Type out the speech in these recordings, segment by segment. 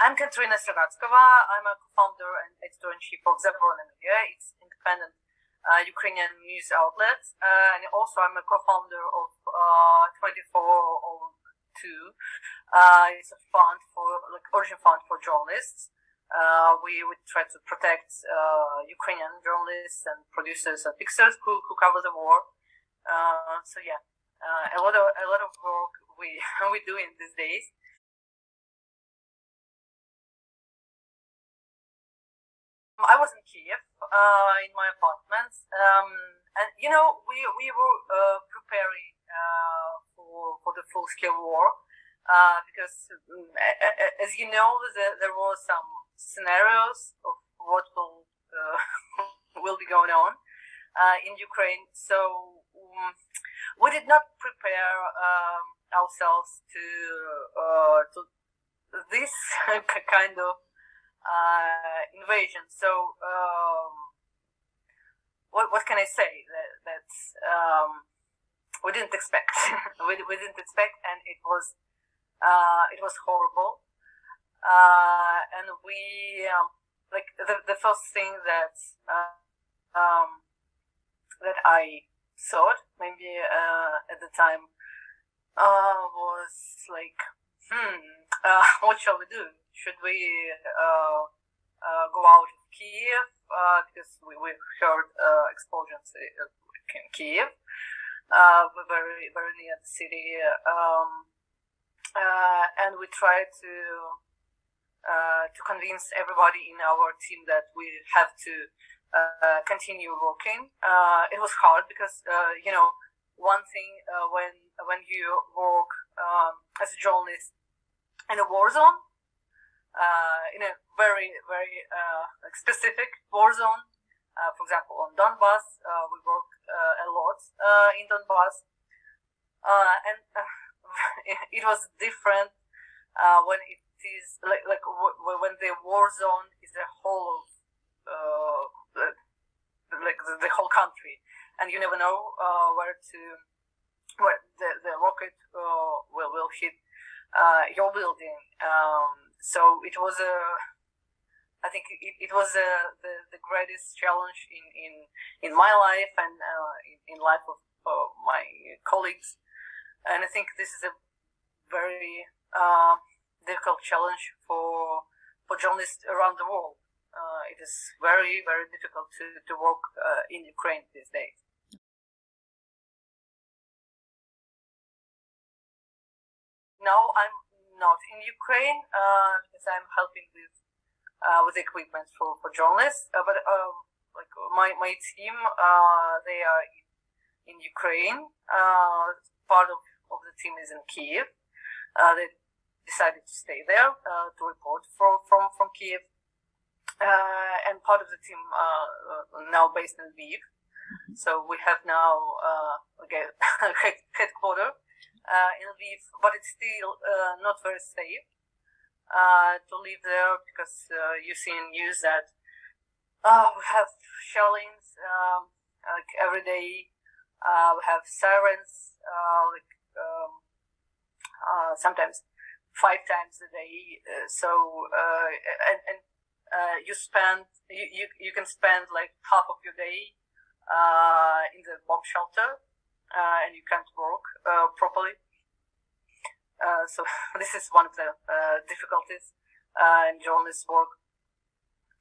I'm Katerina Sergatskova. I'm a co-founder and editor-in-chief of Birn. It's independent Ukrainian news outlet. And also I'm a co-founder of 2402. It's a fund for, urgent fund for journalists. We try to protect Ukrainian journalists and producers and fixers who cover the war. A lot of work we do in these days. I was in Kiev in my apartment, and we were preparing for the full-scale war because, as you know, there were some scenarios of what will be going on in Ukraine. So we did not prepare ourselves to this kind of invasion. So what can I say? That we didn't expect. we didn't expect, and it was horrible. And we the first thing that I thought maybe at the time was like, what shall we do? Should we go out of Kiev because we heard explosions in Kiev, we're very very near the city, and we tried to convince everybody in our team that we have to continue working. It was hard because one thing when you work as a journalist in a war zone, in a very very specific war zone. For example, on Donbass, we work a lot in Donbass, and it was different when it is when the war zone is the whole of the whole country, and you never know where the rocket will hit your building. So it was I think it was the greatest challenge in my life and in life of my colleagues, and I think this is a very difficult challenge for journalists around the world. It is very very difficult to work in Ukraine these days. Now I'm not in Ukraine because I'm helping with equipment for journalists. But my team, they are in Ukraine. Part of the team is in Kiev. They decided to stay there to report from Kiev. And part of the team now based in Lviv. So we have now headquarters in Lviv, but it's still not very safe to live there because you see in news that we have shellings every day. We have sirens sometimes 5 times a day. You can spend like half of your day in the bomb shelter, and you can't work properly. So this is one of the difficulties in journalist work.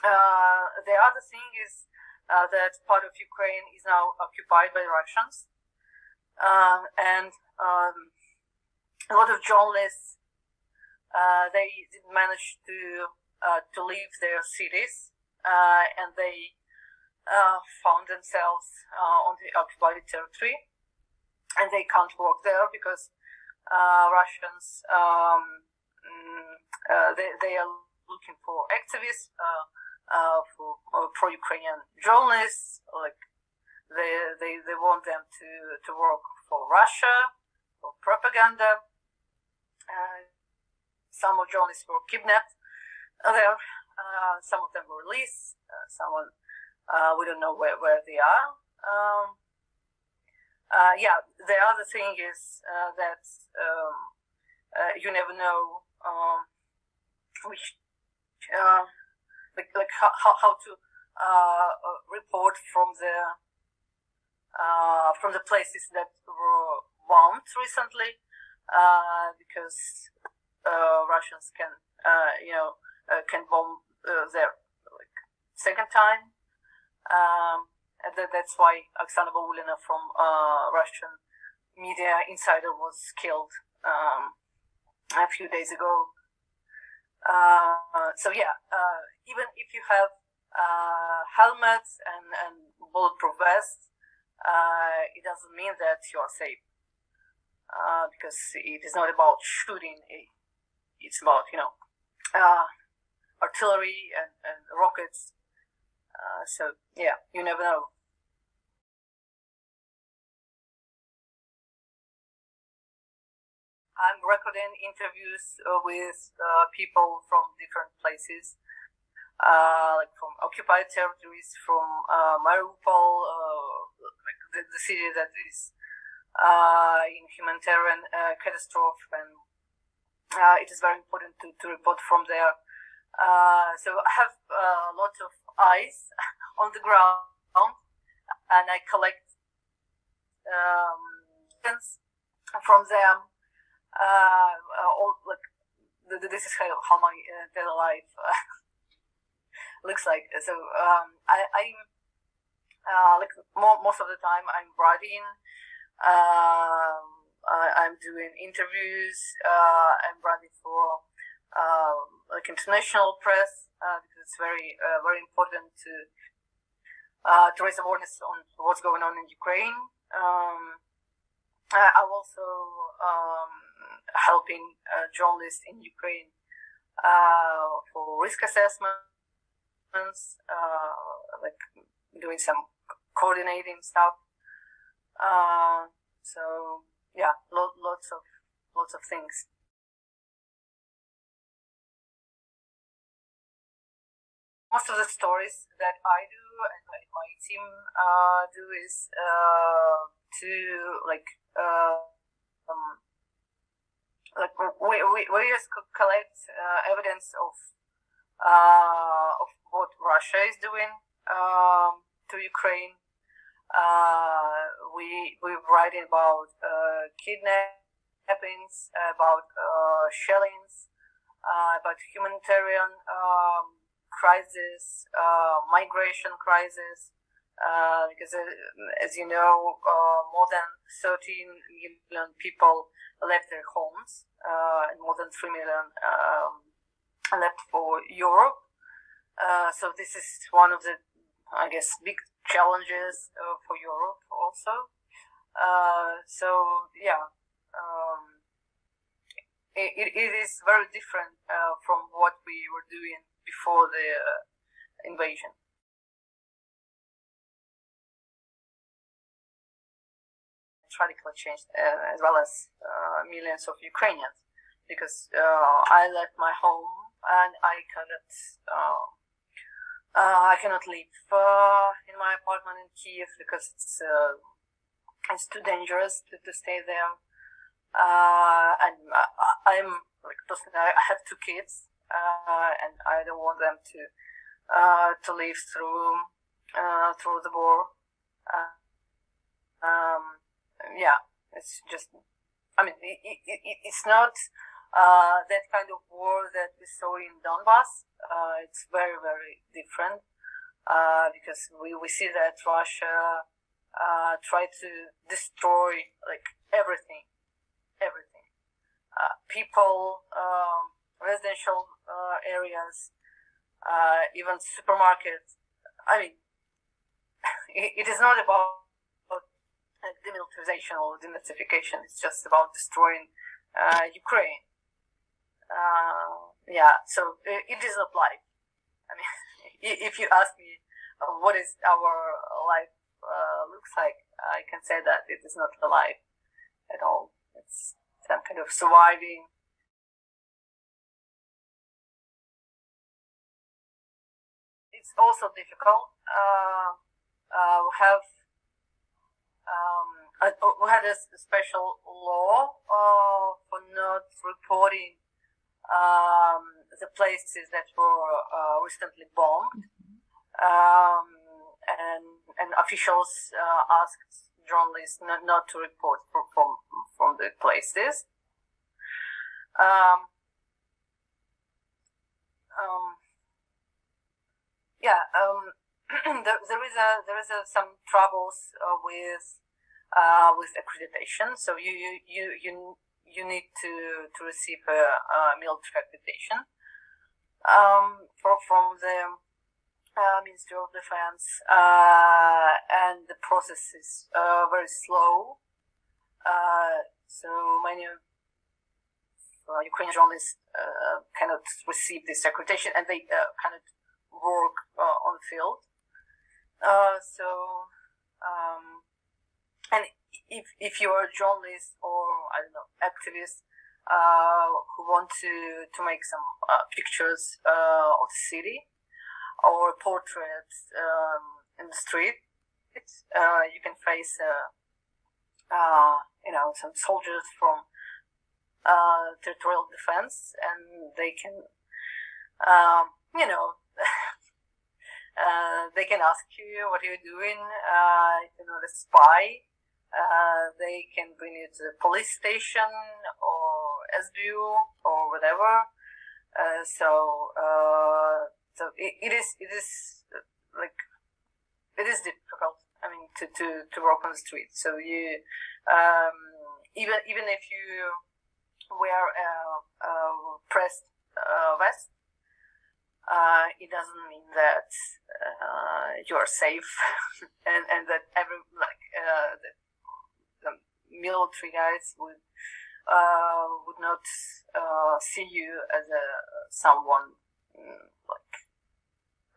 The other thing is that part of Ukraine is now occupied by Russians, and a lot of journalists they didn't manage to leave their cities, and they found themselves on the occupied territory, and they can't work there because Russians they are looking for activists, for pro-Ukrainian journalists. They want them to work for Russia, for propaganda. Some of journalists were kidnapped there. Some of them were released. Someone we don't know where they are. The other thing is that you never know which like how to report from the places that were bombed recently, because Russians can can bomb their second time, and that's why Oksana Baulina from Russian Media Insider was killed a few days ago. So even if you have helmets and bulletproof vests, it doesn't mean that you are safe, because it is not about shooting. It's about artillery and rockets. So you never know. I'm recording interviews with people from different places, like from occupied territories, from Mariupol, like the city that is in humanitarian catastrophe, and it is very important to report from there. So I have lots of eyes on the ground, and I collect from them. This is how my daily life looks like. So I'm like most of the time I'm writing. I'm doing interviews. I'm writing for like international press, because it's very important to raise awareness on what's going on in Ukraine. I'm also helping journalists in Ukraine for risk assessments, like doing some coordinating stuff. So lots of things. Most of the stories that I do and my team do is to we just collect evidence of what Russia is doing to Ukraine. We're writing about kidnappings, about shellings, about humanitarian crisis, migration crisis, because as you know, more than 13 million people left their homes, and more than 3 million left for Europe. So this is one of the, I guess, big challenges for Europe also. It is very different from what we were doing before the invasion. Radical change, as well as millions of Ukrainians, because I left my home and I cannot live in my apartment in Kiev because it's too dangerous to stay there. And I'm like personally, I have 2 kids, and I don't want them to live through the war. It's just, I mean, it's not that kind of war that we saw in Donbass. It's very, very different, because we see that Russia tried to destroy like everything, people, residential areas, even supermarkets. I mean, it is not about demilitarization or denazification. It's just about destroying Ukraine. So it is not life. I mean, if you ask me what is our life looks like, I can say that it is not a life at all. It's some kind of surviving. It's also difficult. We had a special law for not reporting the places that were recently bombed, and officials asked journalists not to report from the places. There is some troubles with accreditation. So you need to receive a military accreditation from the Ministry of Defense, and the process is very slow. So many Ukrainian journalists cannot receive this accreditation, and they cannot work on the field. And if you are a journalist or, I don't know, activist who want to make some pictures of the city or portraits in the street, you can face some soldiers from territorial defense, and they can they can ask you what you're doing. If you're not a spy, they can bring you to the police station or SBU or whatever. So it is difficult. I mean, to work on the street. So you even if you wear a pressed vest, it doesn't mean that you are safe, and that the military guys would not see you as someone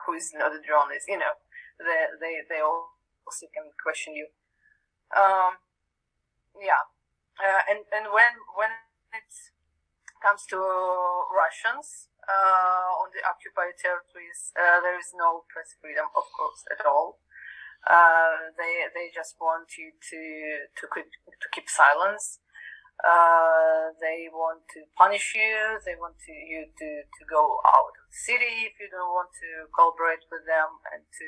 who is not a journalist. They also can question you. And when it comes to Russians on the occupied territories, there is no press freedom, of course, at all. They just want you to keep silence. They want to punish you. They want you to go out of the city if you don't want to cooperate with them, and to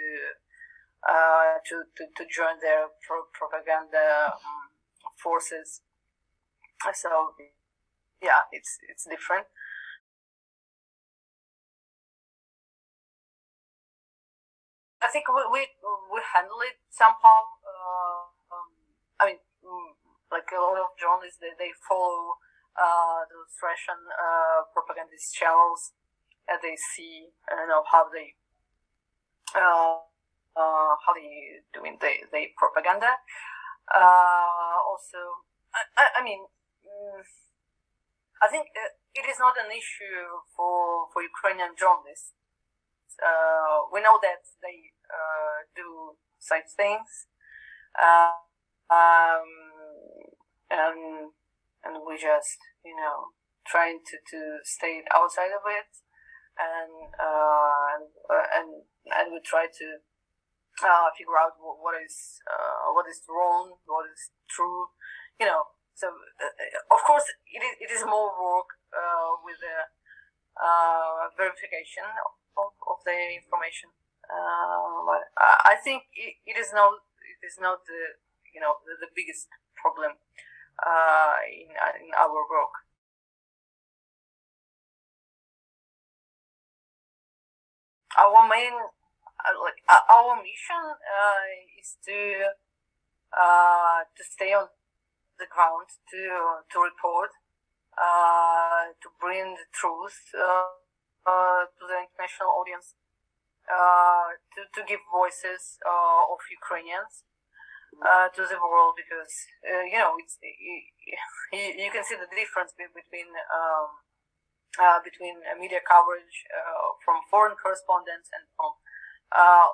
join their propaganda forces. So yeah, it's different. I think we handle it somehow. I mean, like a lot of journalists, they follow those Russian propagandist channels, and they see how they doing the propaganda. Also, I mean, I think it is not an issue for Ukrainian journalists. We know that they do such things, and we just trying to stay outside of it, and we try to figure out what is wrong, what is true, So of course it is more work with the verification of the information. But I think it is not the biggest problem in our work. Our main our mission is to stay on the ground, to report, to bring the truth to the international audience, to give voices of Ukrainians to the world, because you can see the difference between media coverage from foreign correspondents and from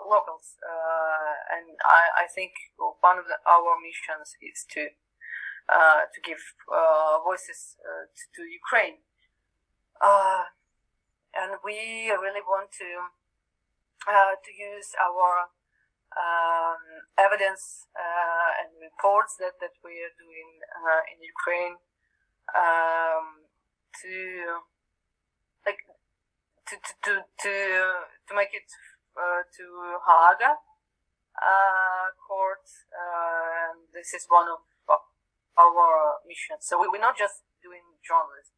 locals, and I think one of our missions is to give voices to Ukraine, and we really want to use our evidence and reports that we are doing in Ukraine to to make it to Haga court, and this is one of our missions. So we're not just doing journalism.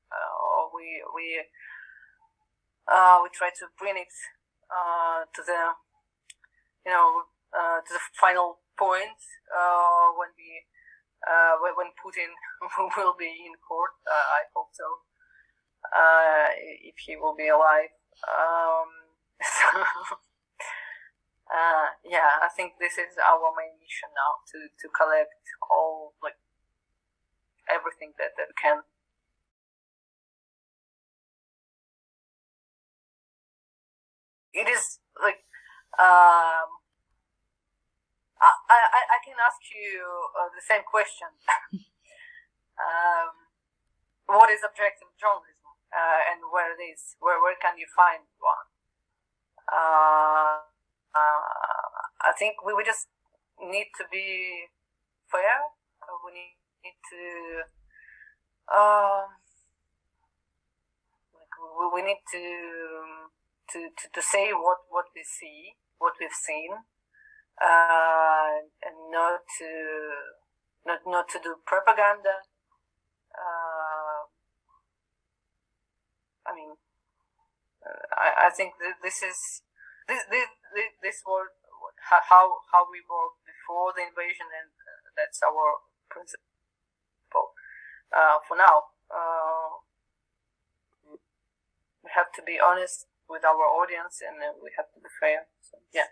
We try to bring it to the to the final point when Putin will be in court. I hope so. If he will be alive. Yeah, I think this is our main mission now, to collect all, like, everything that can. It is like I can ask you the same question. What is objective journalism, and where it is? Where can you find one? I think we just need to be fair. We need to we need to say what we see, what we've seen, and not to do propaganda. I mean, I think this was how we worked before the invasion, and that's our principle. For now, we have to be honest with our audience, and we have to be fair. So, yeah.